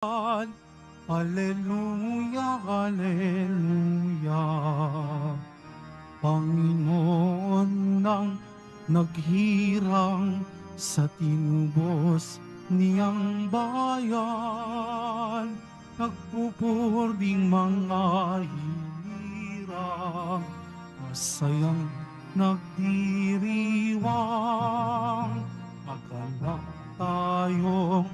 Alleluia, alleluia. Panginoon ng naghirang sa tinubos niyang bayan, nagpupuring mga hirang, masayang nagdiriwang, magalak tayong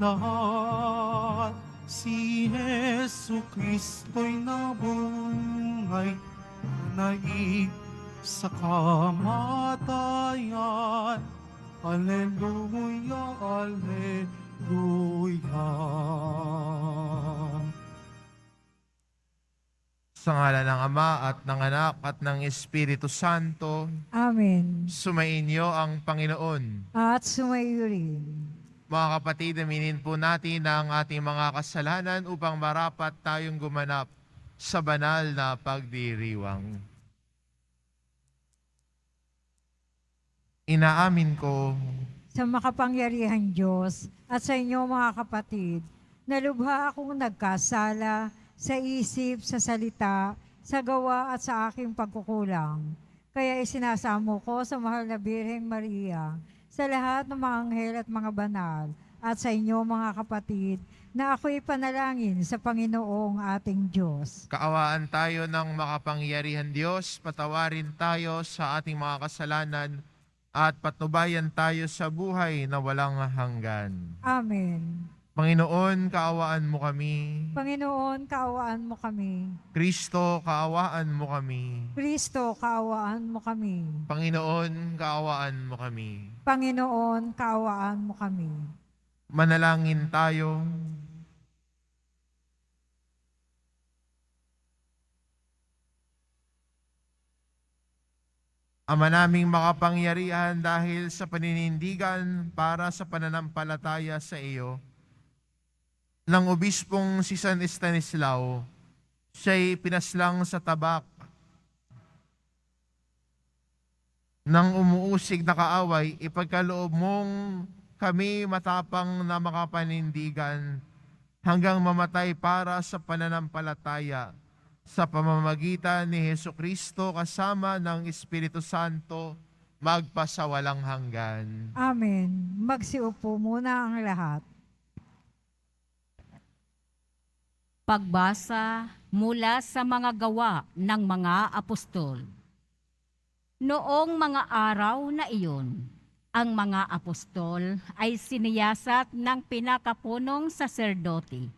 lahat. Si Jesu Kristo'y nabuhay, naig sa kamatayan. Alleluia, alleluia. Sa ngala ng Ama at ng Anak at ng Espiritu Santo, Amen. sumainyo ang Panginoon. At sumayo rin. Mga kapatid, aminin po natin ang ating mga kasalanan upang marapat tayong gumanap sa banal na pagdiriwang. Inaamin ko Sa makapangyarihan Diyos at sa inyo mga kapatid, na lubha akong nagkasala sa isip, sa salita, sa gawa at sa aking pagkukulang. Kaya isinasamo ko sa mahal na Birheng Maria, sa lahat ng mga anghel at mga banal, at sa inyo mga kapatid, na ako'y panalangin sa Panginoong ating Diyos. kaawaan tayo ng makapangyarihan Diyos, patawarin tayo sa ating mga kasalanan at patnubayan tayo sa buhay na walang hanggan. Amen. Panginoon, kaawaan mo kami. Panginoon, kaawaan mo kami. Kristo, kaawaan mo kami. Kristo, kaawaan mo kami. Panginoon, kaawaan mo kami. Panginoon, kaawaan mo kami. Manalangin tayo. Ama naming makapangyarihan, dahil sa paninindigan para sa pananampalataya sa iyo, ng obispong si San Estanislao, siya'y pinaslang sa tabak ng umuusig na kaaway, ipagkaloob mong kami matapang na makapanindigan hanggang mamatay para sa pananampalataya sa pamamagitan ni Jesucristo kasama ng Espiritu Santo magpasawalang hanggan. Amen. Magsiupo muna ang lahat. Pagbasa mula sa mga gawa ng mga apostol. Noong mga araw na iyon, ang mga apostol ay siniyasat ng pinakapunong saserdote.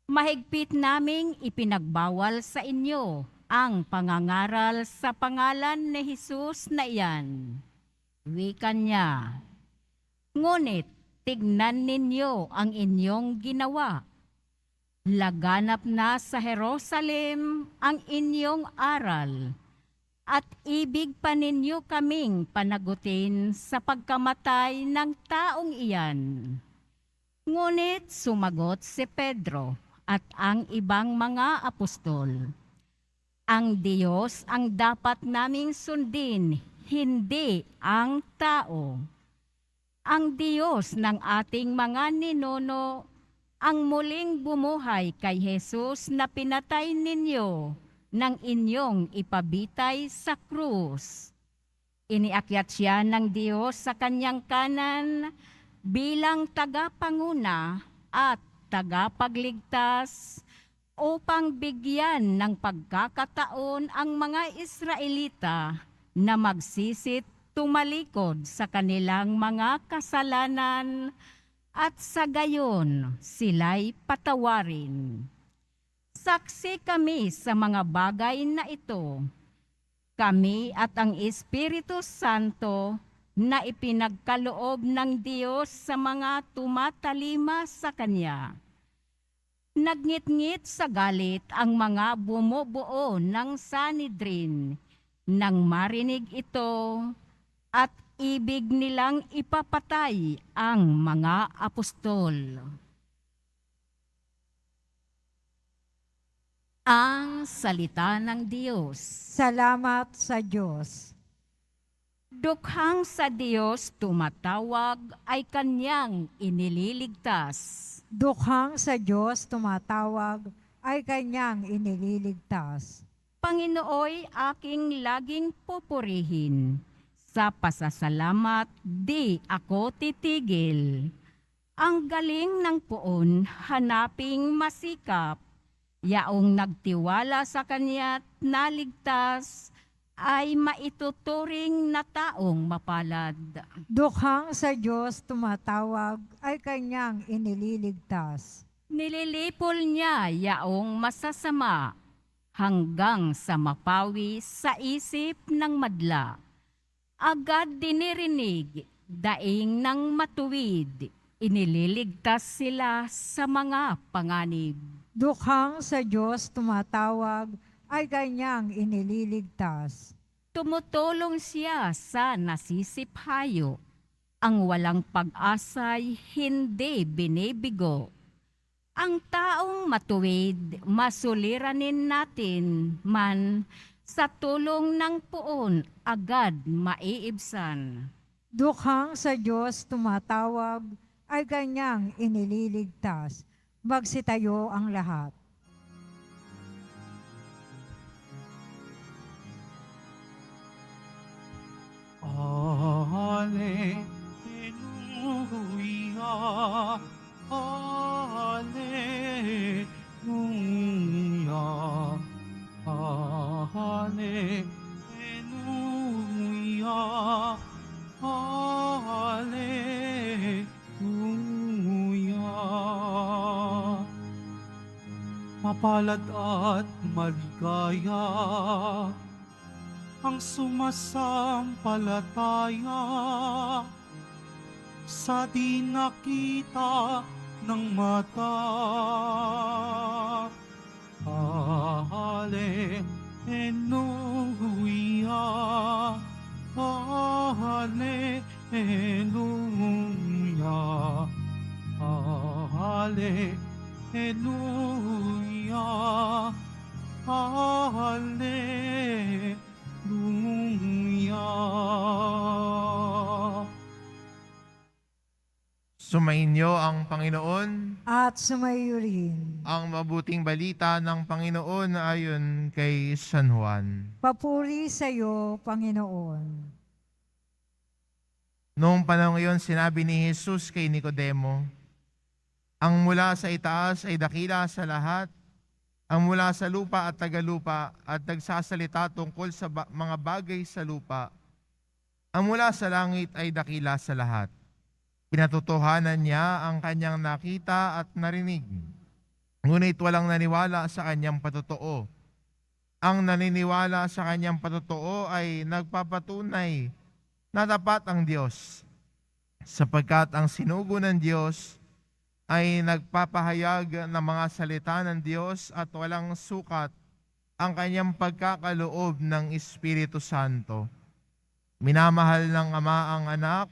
Mahigpit naming ipinagbawal sa inyo ang pangangaral sa pangalan ni Jesus na iyan. Wika niya, ngunit tignan ninyo ang inyong ginawa. Laganap na sa Jerusalem ang inyong aral, at ibig pa ninyo kaming panagutin sa pagkamatay ng taong iyan. Ngunit sumagot si Pedro at ang ibang mga apostol, ang Diyos ang dapat naming sundin, hindi ang tao. Ang Diyos ng ating mga ninuno ang muling bumuhay kay Jesus na pinatay ninyo ng inyong ipabitay sa krus. Iniakyat siya ng Diyos sa kanyang kanan bilang tagapanguna at tagapagligtas upang bigyan ng pagkakataon ang mga Israelita na magsisit tumalikod sa kanilang mga kasalanan at sa gayon sila'y patawarin. Saksi kami sa mga bagay na ito. Kami at ang Espiritu Santo na ipinagkaloob ng Diyos sa mga tumatalima sa Kanya. Nagngit-ngit sa galit ang mga bumubuo ng Sanhedrin nang marinig ito at ibig nilang ipapatay ang mga apostol. Ang salita ng Diyos. Salamat sa Diyos. Dukhang sa Diyos tumatawag ay kanyang inililigtas. Dukhang sa Diyos tumatawag, ay kanyang inililigtas. Panginooy aking laging pupurihin. Sa pasasalamat di ako titigil. Ang galing ng poon hanaping masikap. Yaong nagtiwala sa kanya't naligtas ay maituturing na taong mapalad. Dukhang sa Diyos tumatawag, ay kanyang inililigtas. Nililipol niya yaong masasama hanggang sa mapawi sa isip ng madla. Agad dinirinig, daing ng matuwid, inililigtas sila sa mga panganib. Dukhang sa Diyos tumatawag, ay kanyang inililigtas. Tumutulong siya sa nasisiphayo. Ang walang pag-asa'y hindi binibigo. Ang taong matuwid, masuliranin natin man sa tulong ng poon agad maiibsan. Dukhang sa Diyos tumatawag, ay kanyang inililigtas. Magsitayo ang lahat. Alleluia, Alleluia, Alleluia, Alleluia. Mapalad at maligaya ang sumasampalataya sa di nakita ng mata. Alleluia, Alleluia, Alleluia, Alleluia. Sumainyo ang Panginoon. At sumayo rin. Ang mabuting balita ng Panginoon ayon kay San Juan. Papuri sa iyo, Panginoon. Noong panahon iyon, sinabi ni Jesus kay Nicodemo, ang mula sa itaas ay dakila sa lahat, ang mula sa lupa at tagalupa at nagsasalita tungkol sa mga bagay sa lupa. Ang mula sa langit ay dakila sa lahat. Pinatotohanan niya ang kanyang nakita at narinig. Ngunit walang naniwala sa kanyang patotoo. Ang naniniwala sa kanyang patotoo ay nagpapatunay na tapat ang Diyos, sapagkat ang sinugo ng Diyos ay nagpapahayag ng mga salita ng Diyos at walang sukat ang kanyang pagkakaloob ng Espiritu Santo. Minamahal ng Ama ang anak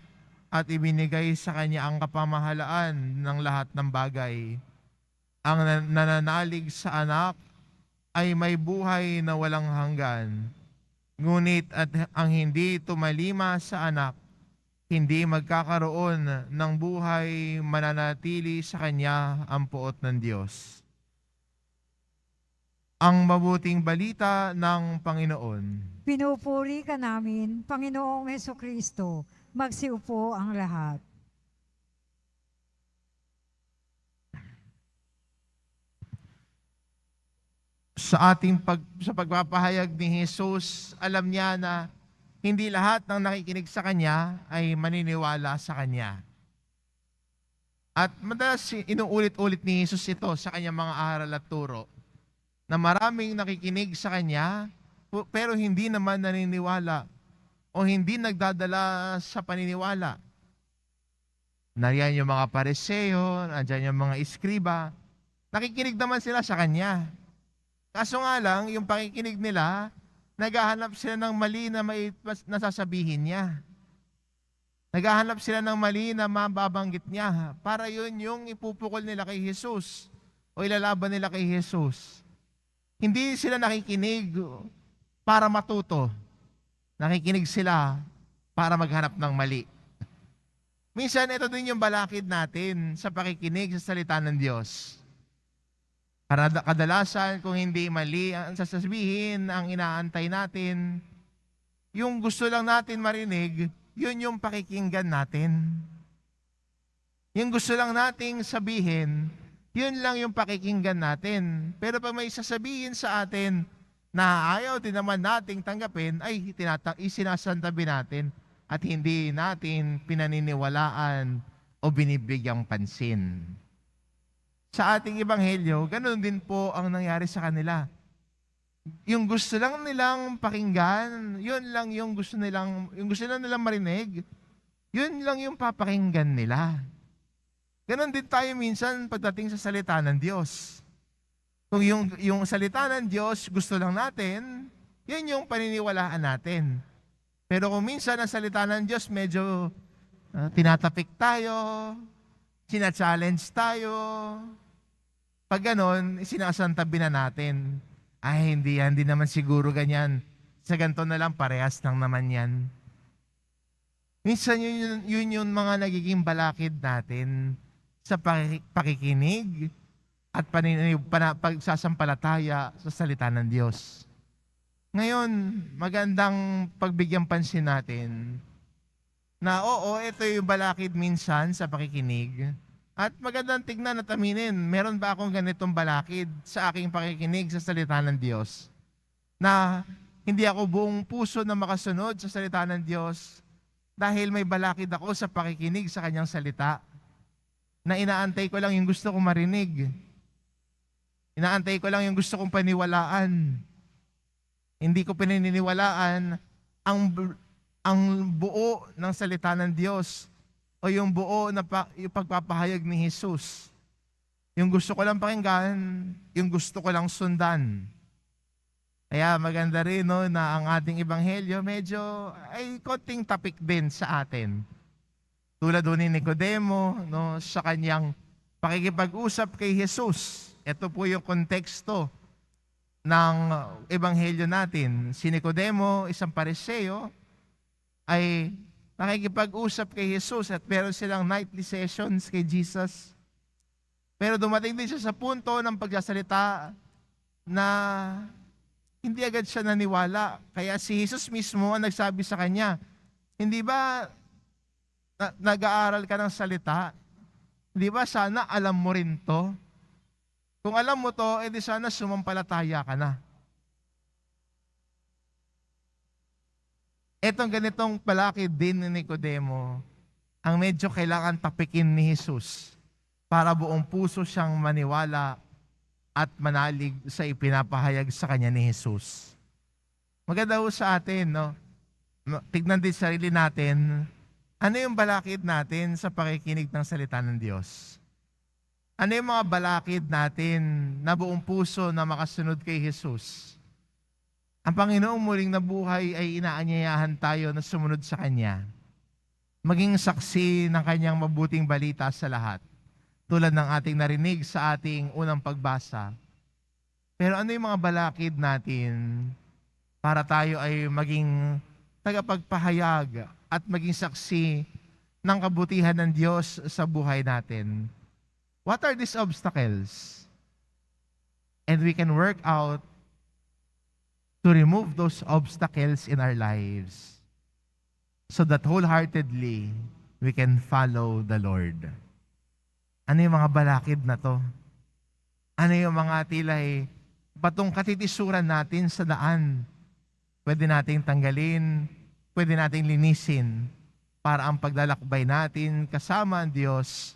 at ibinigay sa kanya ang kapamahalaan ng lahat ng bagay. Ang nananalig sa anak ay may buhay na walang hanggan. Ngunit at ang hindi tumalima sa anak, hindi magkakaroon ng buhay, mananatili sa kanya ang puot ng Diyos. Ang mabuting balita ng Panginoon. Pinupuri ka namin, Panginoong Hesukristo. Magsiupo ang lahat. Sa pagpapahayag ni Jesus, alam niya na hindi lahat ng nakikinig sa Kanya ay maniniwala sa Kanya. At madalas inuulit-ulit ni Jesus ito sa Kanyang mga aral at turo, na maraming nakikinig sa Kanya, pero hindi naman naniniwala o hindi nagdadala sa paniniwala. Nariyan yung mga pariseo, nandiyan yung mga iskriba, nakikinig naman sila sa Kanya. Kaso nga lang, yung pakikinig nila, naghahanap sila ng mali na nasasabihin niya. Naghahanap sila ng mali na mababanggit niya. Para yun yung ipupukol nila kay Jesus o ilalaban nila kay Jesus. Hindi sila nakikinig para matuto. Nakikinig sila para maghanap ng mali. Minsan, ito din yung balakid natin sa pakikinig sa salita ng Diyos. Kadalasan, kung hindi mali ang sasabihin, ang inaantay natin, yung gusto lang natin marinig, yun yung pakikinggan natin. Yung gusto lang nating sabihin, yun lang yung pakikinggan natin. Pero pag may sasabihin sa atin na ayaw din naman nating tanggapin, ay isinasantabi natin at hindi natin pinaniniwalaan o binibigyang pansin. Sa ating ebanghelyo, ganoon din po ang nangyari sa kanila. Yung gusto lang nilang pakinggan, yun lang yung gusto lang nilang marinig, yun lang yung papakinggan nila. Ganon din tayo minsan pagdating sa salita ng Diyos. Kung yung salita ng Diyos gusto lang natin, yun yung paniniwalaan natin. Pero kung minsan ang salita ng Diyos medyo tinatapik tayo, sina-challenge tayo, pag ganon, sinasantabi na natin. Ay, hindi naman siguro ganyan. Sa ganito na lang, parehas lang naman yan. Minsan yun yung mga nagiging balakid natin sa pakikinig at pagsasampalataya sa salita ng Diyos. Ngayon, magandang pagbigyan pansin natin na oo, ito yung balakid minsan sa pakikinig. At magandang tignan at aminin, meron ba akong ganitong balakid sa aking pakikinig sa salita ng Diyos? Na hindi ako buong puso na makasunod sa salita ng Diyos dahil may balakid ako sa pakikinig sa kanyang salita. Na inaantay ko lang yung gusto kong marinig. Inaantay ko lang yung gusto kong paniwalaan. Hindi ko pinaniniwalaan ang buo ng salita ng Diyos o yung buo na yung pagpapahayag ni Jesus. Yung gusto ko lang pakinggan, yung gusto ko lang sundan. Kaya maganda rin no, na ang ating ebanghelyo medyo ay konting topic din sa atin. Tulad doon ni Nicodemo no, sa kanyang pakikipag-usap kay Jesus. Ito po yung konteksto ng ebanghelyo natin. Si Nicodemo, isang Pariseo, ay nakikipag-usap kay Jesus at meron silang nightly sessions kay Jesus. Pero dumating din siya sa punto ng pagsasalita na hindi agad siya naniwala. Kaya si Jesus mismo ang nagsabi sa kanya, hindi ba nag-aaral ka ng salita? Hindi ba sana alam mo rin to? Kung alam mo to, edi sana sumampalataya ka na. Etong ganitong balakid din ni Nicodemo, ang medyo kailangan tapikin ni Jesus para buong puso siyang maniwala at manalig sa ipinapahayag sa kanya ni Jesus. Maganda ho sa atin, no? Tignan din sarili natin, ano yung balakid natin sa pakikinig ng salita ng Diyos? Ano yung mga balakid natin na buong puso na makasunod kay Jesus? Ang Panginoong muling nabuhay ay inaanyayahan tayo na sumunod sa Kanya. Maging saksi ng Kanyang mabuting balita sa lahat. Tulad ng ating narinig sa ating unang pagbasa. Pero ano yung mga balakid natin para tayo ay maging tagapagpahayag at maging saksi ng kabutihan ng Diyos sa buhay natin? What are these obstacles? And we can work out to remove those obstacles in our lives so that wholeheartedly we can follow the Lord. Ano yung mga balakid na to? Ano yung mga tilay patong katitisuran natin sa daan? Pwede nating tanggalin, pwede nating linisin para ang paglalakbay natin kasama ang Diyos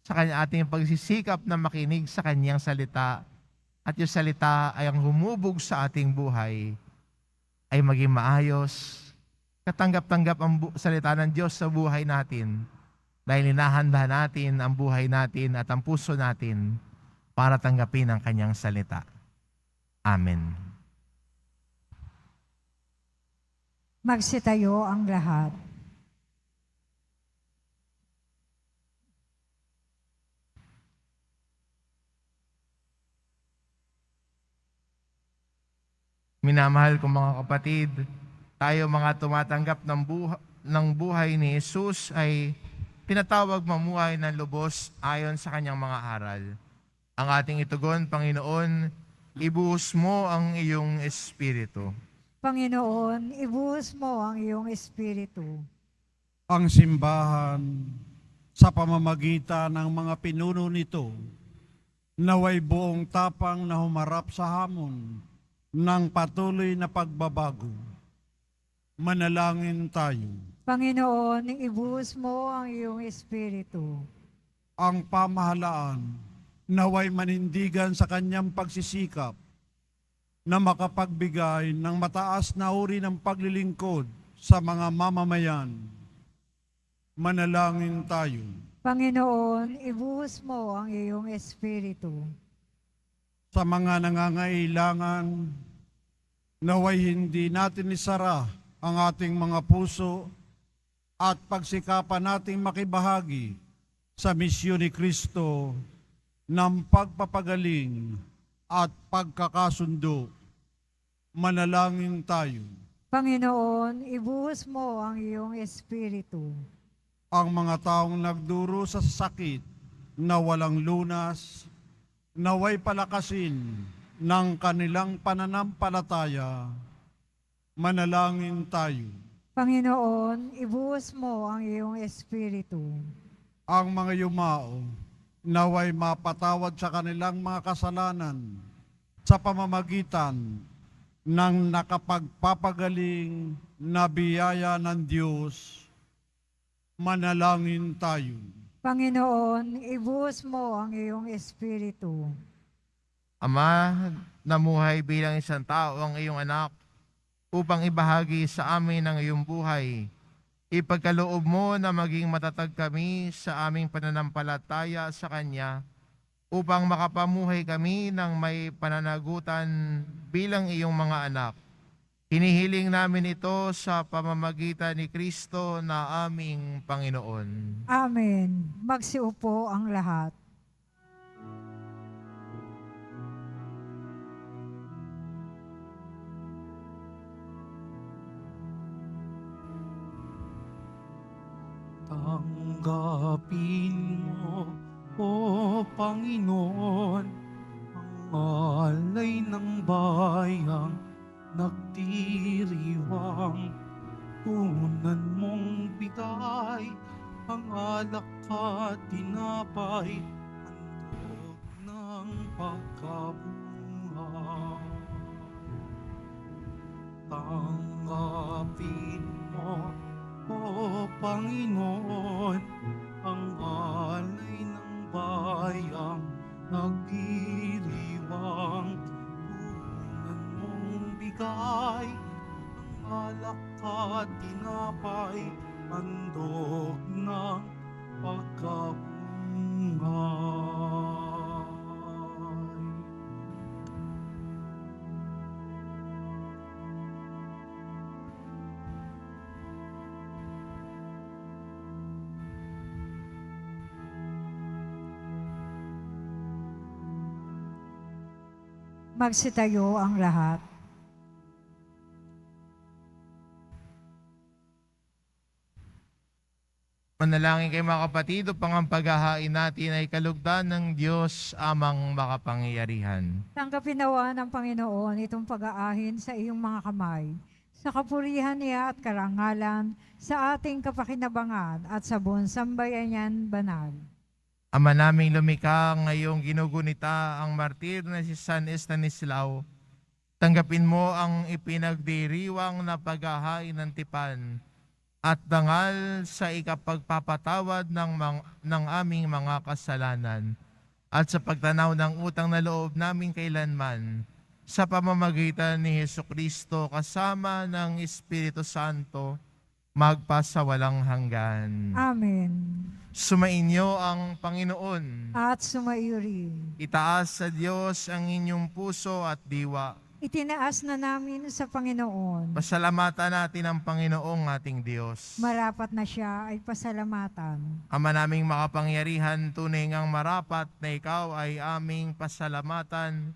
sa kanya ating pagsisikap na makinig sa kanyang salita at yung salita ay ang humubog sa ating buhay ay maging maayos, katanggap-tanggap ang salita ng Diyos sa buhay natin dahil hinahanda natin ang buhay natin at ang puso natin para tanggapin ang kanyang salita. Amen. Magsitayo ang lahat. Minamahal kong mga kapatid, tayo mga tumatanggap ng buhay ni Jesus ay tinatawag mamuhay ng lubos ayon sa kanyang mga aral. Ang ating itugon, Panginoon, ibuhos mo ang iyong espiritu. Panginoon, ibuhos mo ang iyong espiritu. Ang simbahan sa pamamagitan ng mga pinuno nito, naway buong tapang na humarap sa hamon ng patuloy na pagbabago. Manalangin tayo. Panginoon, ibuhos mo ang iyong espiritu. Ang pamahalaan naway manindigan sa kanyang pagsisikap na makapagbigay ng mataas na uri ng paglilingkod sa mga mamamayan. Manalangin tayo. Panginoon, ibuhos mo ang iyong espiritu. Sa mga nangangailangan, naway hindi natin isara ang ating mga puso at pagsikapan nating makibahagi sa misyon ni Kristo ng pagpapagaling at pagkakasundo. Manalangin tayo. Panginoon, ibuhos mo ang iyong espiritu. Ang mga taong nagduro sa sakit na walang lunas, naway palakasin ng kanilang pananampalataya. Manalangin tayo. Panginoon, ibuhos mo ang iyong espiritu. Ang mga yumao, naway mapatawad sa kanilang mga kasalanan sa pamamagitan ng nakapagpapagaling na biyaya ng Diyos. Manalangin tayo. Panginoon, ibuhos mo ang iyong espiritu. Ama, namuhay bilang isang tao ang iyong anak upang ibahagi sa amin ang iyong buhay. Ipagkaloob mo na maging matatag kami sa aming pananampalataya sa Kanya upang makapamuhay kami ng may pananagutan bilang iyong mga anak. Hinihiling namin ito sa pamamagitan ni Kristo na aming Panginoon. Amen. Magsiupo ang lahat. Tanggapin mo, O Panginoon, ang alay ng bayang nagdiriwang. Tunan mong bigay ang alak at tinapay, handog ng pagkabuhay. Tanggapin mo, O Panginoon, ang alay ng bayang nagdiriwang. Tunan mong bigay ang alak at tinapay, handog ng pagkabuhay. Magsitayo ang lahat. Manalangin kayo mga kapatid upang ang paghahain natin ay kalugdan ng Diyos amang makapangyarihan. Tanggapin nawa ng Panginoon itong pag-aahin sa iyong mga kamay, sa kapurihan niya at karangalan, sa ating kapakinabangan at sa buong sambayanan banal. Ama naming lumikha, ngayong ginugunita ang martir na si San Estanislao, tanggapin mo ang ipinagdiriwang na paghahain ng tipan at dangal sa ikapagpapatawad ng aming mga kasalanan at sa pagtanaw ng utang na loob namin kailanman sa pamamagitan ni Hesukristo kasama ng Espiritu Santo magpasawalang hanggan. Amen. Sumainyo ang Panginoon. At sumaiyo rin. Itaas sa Diyos ang inyong puso at diwa. Itinaas na namin sa Panginoon. Pasalamatan natin ang Panginoong ating Diyos. Marapat na siya ay pasalamatan. Ama naming makapangyarihan, tunay ngang marapat na ikaw ay aming pasalamatan.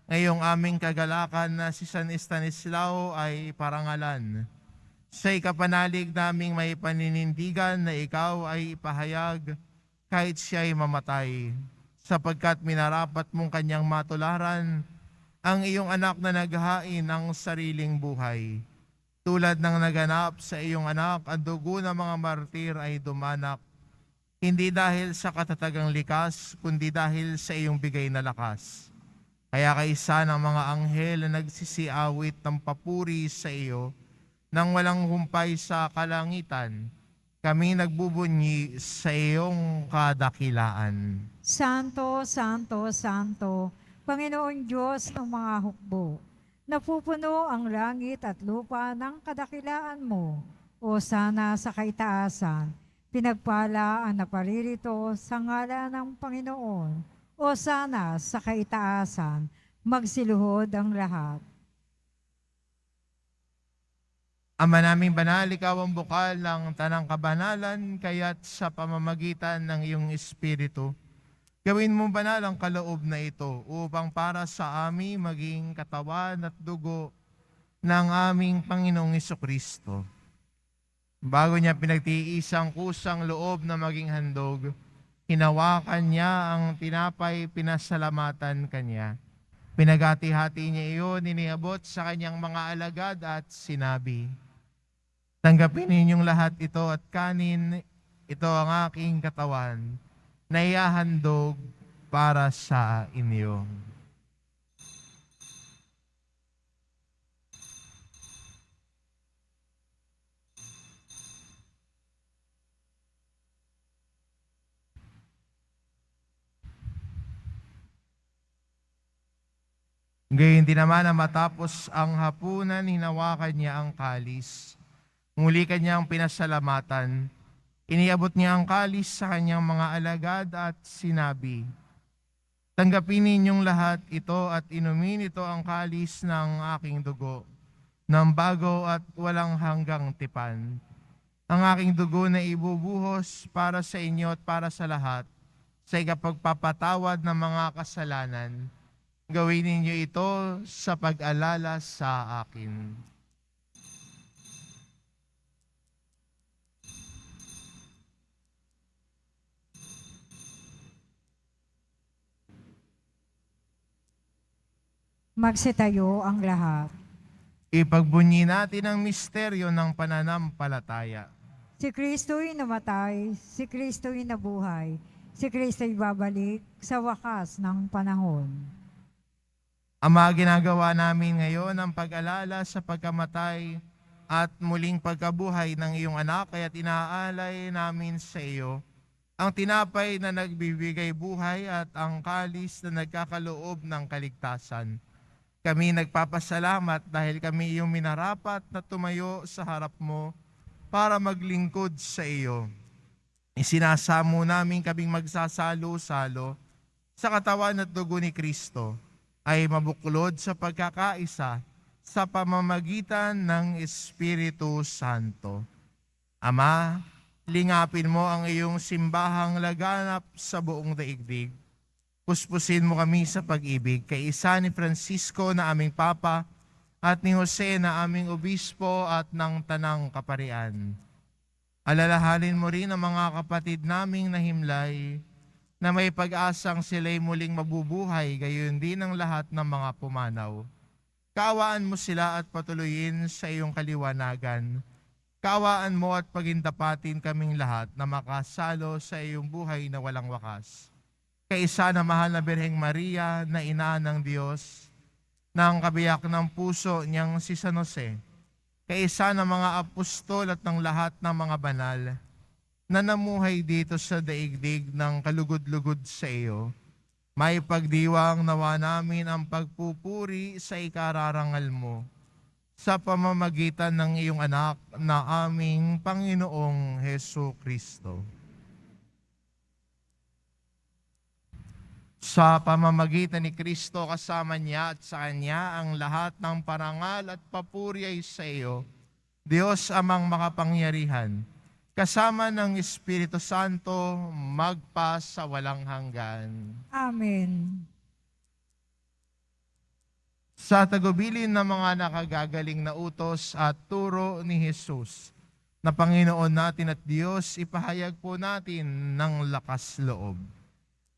Ngayong aming kagalakan na si San Estanislao ay parangalan. sa ikapanalig naming may paninindigan na ikaw ay ipahayag kahit siya ay mamatay, sapagkat minarapat mong kanyang matularan ang iyong anak na naghain ng sariling buhay. Tulad ng naganap sa iyong anak, ang dugo ng mga martir ay dumanak, hindi dahil sa katatagang likas, kundi dahil sa iyong bigay na lakas. Kaya kaisa ng mga anghel na nagsisiawit ng papuri sa iyo, nang walang humpay sa kalangitan, kami nagbubunyi sa iyong kadakilaan. Santo, Santo, Santo, Panginoon Diyos ng mga hukbo, napupuno ang langit at lupa ng kadakilaan mo. O sana sa kaitaasan, pinagpala ang naparirito sa ngala ng Panginoon. O sana sa kaitaasan, magsiluhod ang lahat. Ama naming banal, ikaw ang bukal ng tanang kabanalan, kaya't sa pamamagitan ng iyong Espiritu, gawin mo banal ang kaloob na ito upang para sa amin maging katawan at dugo ng aming Panginoong Jesucristo. Bago niya pinagtiis ang kusang loob na maging handog, hinawakan niya ang tinapay, pinasalamatan kanya. Pinagati-hati niya iyon, iniabot sa kanyang mga alagad at sinabi, tanggapin ninyong lahat ito at kanin, ito ang aking katawan, na ihahandog para sa inyo. Gayon din naman na matapos ang hapunan, hinawakan niya ang kalis. Muli kanyang pinasalamatan. Iniabot niya ang kalis sa kanyang mga alagad at sinabi, tanggapin ninyong lahat ito at inumin ito ang kalis ng aking dugo, ng bago at walang hanggang tipan. Ang aking dugo na ibubuhos para sa inyo at para sa lahat, sa ikapagpapatawad ng mga kasalanan. Gawin ninyo ito sa pag-alala sa akin. Magsitayo ang lahat. Ipagbunyi natin ang misteryo ng pananampalataya. Si Kristo'y namatay, si Kristo'y nabuhay, si Kristo'y babalik sa wakas ng panahon. Ama, ginagawa namin ngayon ang pag-alala sa pagkamatay at muling pagkabuhay ng iyong anak, kaya't inaalay namin sa iyo ang tinapay na nagbibigay buhay at ang kalis na nagkakaloob ng kaligtasan. Kami nagpapasalamat dahil kami iyong minarapat na tumayo sa harap mo para maglingkod sa iyo. Isinasamo namin kaming magsasalo-salo sa katawan at dugo ni Kristo ay mabuklod sa pagkakaisa sa pamamagitan ng Espiritu Santo. Ama, lingapin mo ang iyong simbahang laganap sa buong daigdig. Puspusin mo kami sa pag-ibig kay isa ni Francisco na aming Papa at ni Jose na aming Obispo at ng Tanang Kaparian. Alalahanin mo rin ang mga kapatid naming nahimlay na may pag-asang sila'y muling mabubuhay, gayon din ang lahat ng mga pumanaw. Kaawaan mo sila at patuloyin sa iyong kaliwanagan. Kaawaan mo at pagindapatin kaming lahat na makasalo sa iyong buhay na walang wakas. Kaisa na mahal na Birheng Maria na ina ng Diyos, na ang kabiyak ng puso niyang si San Jose, kaisa ng mga apostol at ng lahat ng mga banal, na namuhay dito sa daigdig ng kalugod-lugod sa iyo, may pagdiwang nawa namin ang pagpupuri sa ikararangal mo, sa pamamagitan ng iyong anak na aming Panginoong Hesu Kristo. Sa pamamagitan ni Kristo kasama niya at sa Kanya ang lahat ng parangal at papuri ay sa iyo, Diyos amang makapangyarihan, kasama ng Espiritu Santo, magpa sa walang hanggan. Amen. sa tagubilin ng mga nakagagaling na utos at turo ni Jesus, na Panginoon natin at Diyos, ipahayag po natin ng lakas loob.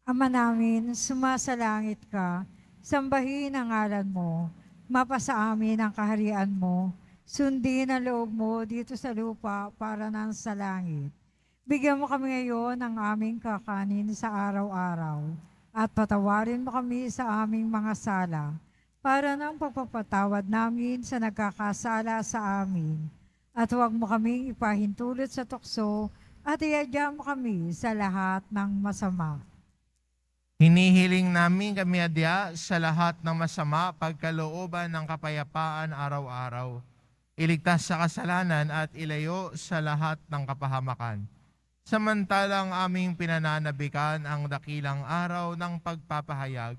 Ama namin, sumasalangit ka, sambahin ang ngalan mo, mapasa amin ang kaharian mo, sundin ang loob mo dito sa lupa para nang sa langit. Bigyan mo kami ngayon ng aming kakanin sa araw-araw, at patawarin mo kami sa aming mga sala, para ng pagpapatawad namin sa nagkakasala sa amin. At huwag mo kaming ipahintulot sa tukso, at iadya mo kami sa lahat ng masama. Hinihiling namin kami adya sa lahat ng masama, pagkalooban ng kapayapaan araw-araw. Iligtas sa kasalanan at ilayo sa lahat ng kapahamakan. Samantalang aming pinananabikan ang dakilang araw ng pagpapahayag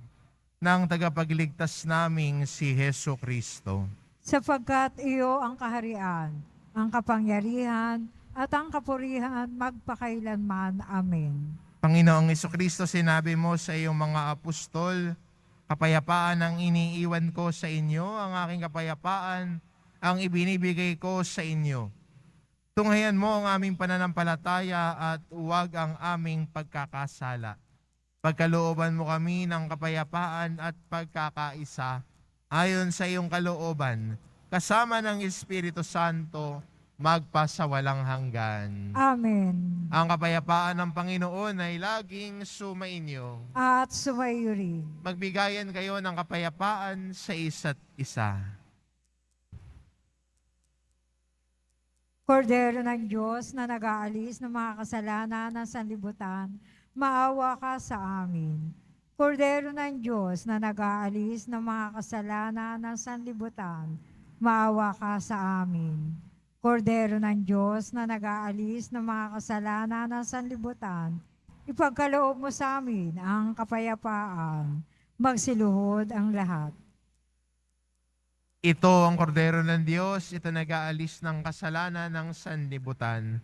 ng tagapagligtas naming si Heso Kristo. Sapagkat iyo ang kaharian, ang kapangyarihan, at ang kapurihan magpakailanman. Amen. Panginoong Kristo, sinabi mo sa iyong mga apostol, kapayapaan ang iniiwan ko sa inyo, ang aking kapayapaan ang ibinibigay ko sa inyo. Tunghayan mo ang aming pananampalataya at huwag ang aming pagkakasala. Pagkalooban mo kami ng kapayapaan at pagkakaisa ayon sa iyong kalooban, kasama ng Espiritu Santo, magpasawalang hanggan. Amen. Ang kapayapaan ng Panginoon ay laging sumainyo. At sumayo rin. Magbigayan kayo ng kapayapaan sa isa't isa. Kordero ng Diyos na nag-aalis ng mga kasalanan ng sanlibutan, maawa ka sa amin. Kordero ng Diyos na nag-aalis ng mga kasalanan ng sanlibutan, maawa ka sa amin. Kordero ng Diyos na nag-aalis ng mga kasalanan ng sanlibutan, ipagkaloob mo sa amin ang kapayapaan. Magsiluhod ang lahat. Ito ang kordero ng Diyos, ito nag-aalis ng kasalanan ng sanlibutan.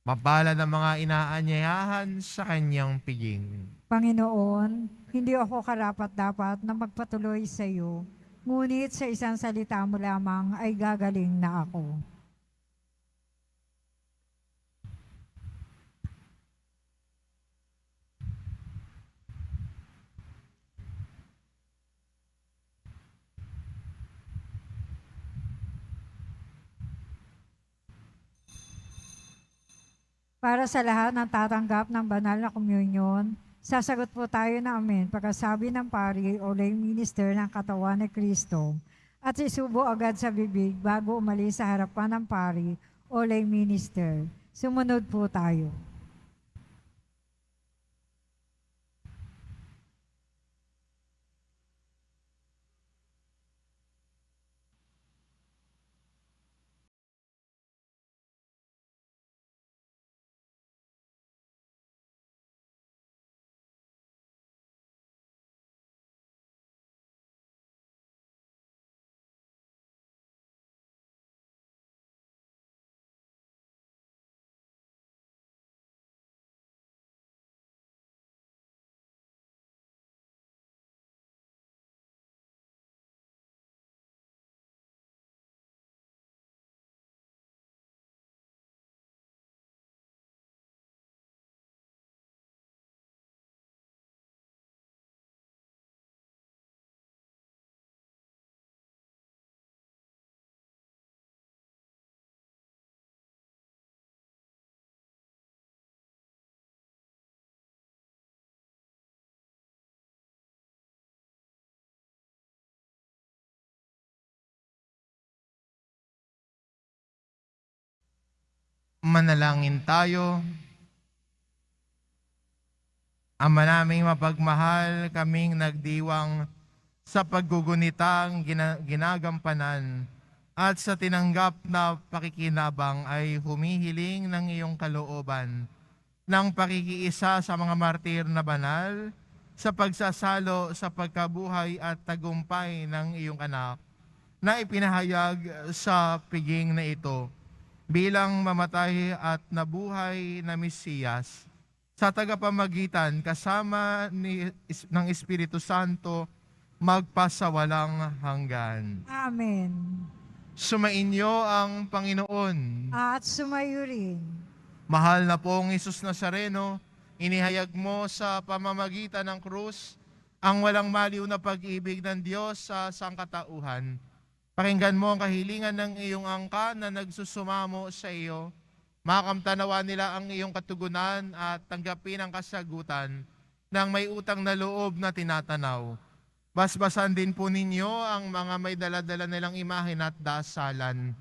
Mapalad ang mga inaanyayahan sa kanyang piging. Panginoon, hindi ako karapat-dapat na magpatuloy sa iyo, ngunit sa isang salita mo lamang ay gagaling na ako. Para sa lahat ng tatanggap ng banal na komunyon, sasagot po tayo na amen pagkasabi ng pari o lay minister ng katawan ni Kristo at isubo agad sa bibig bago umalis sa harapan ng pari o lay minister. Sumunod po tayo. Manalangin tayo. Ama naming mapagmahal, kaming nagdiwang sa paggugunitang ginagampanan at sa tinanggap na pakikinabang ay humihiling ng iyong kalooban ng pakikiisa sa mga martir na banal sa pagsasalo sa pagkabuhay at tagumpay ng iyong anak na ipinahayag sa piging na ito bilang mamatay at nabuhay na Mesiyas sa tagapamagitan kasama ng Espiritu Santo magpasawalang hanggan. Amen. Sumainyo ang Panginoon. At sumayo rin. Mahal na pong Hesus Nazareno, inihayag mo sa pamamagitan ng krus ang walang maliw na pag-ibig ng Diyos sa sangkatauhan. Pakinggan mo ang kahilingan ng iyong angka na nagsusumamo sa iyo. Makamtanawa nila ang iyong katugunan at tanggapin ang kasagutan ng may utang na loob na tinatanaw. Basbasan din po ninyo ang mga may daladala nilang imahen at dasalan.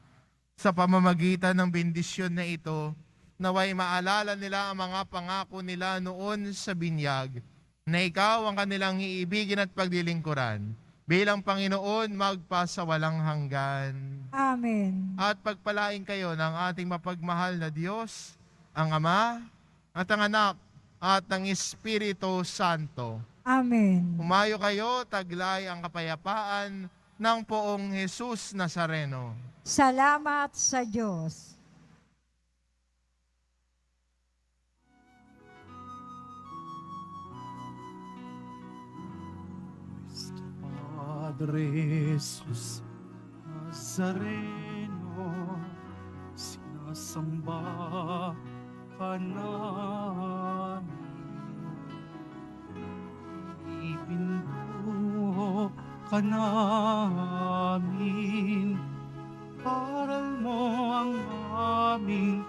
Sa pamamagitan ng bendisyon na ito, naway maalala nila ang mga pangako nila noon sa binyag, na ikaw ang kanilang iibigin at paglilingkuran. Bilang Panginoon, magpasawalang hanggan. Amen. At pagpalain kayo ng ating mapagmahal na Diyos, ang Ama, at ang Anak, at ang Espiritu Santo. Amen. Humayo kayo, taglay ang kapayapaan ng poong Hesus Nazareno. Salamat sa Diyos. Nuestro Padre Jesus Nazareno, sinasamba ka namin. Ipinduho ka namin. Aral mo ang aming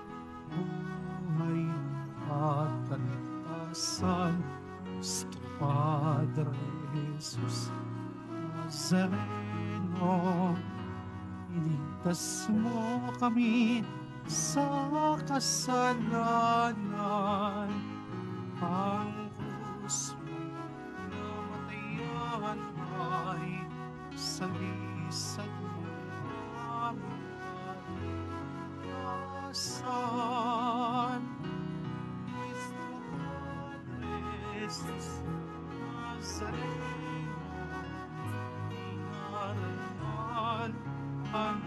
buhay at kaligtasan. Nuestro Padre Jesus Nazareno, iligtas mo kami sa kasalanan. Ang krus mong namatayan ay salisag mo aming kaligtasan. Nuestro Padre Jesus Nazareno, ingaral ang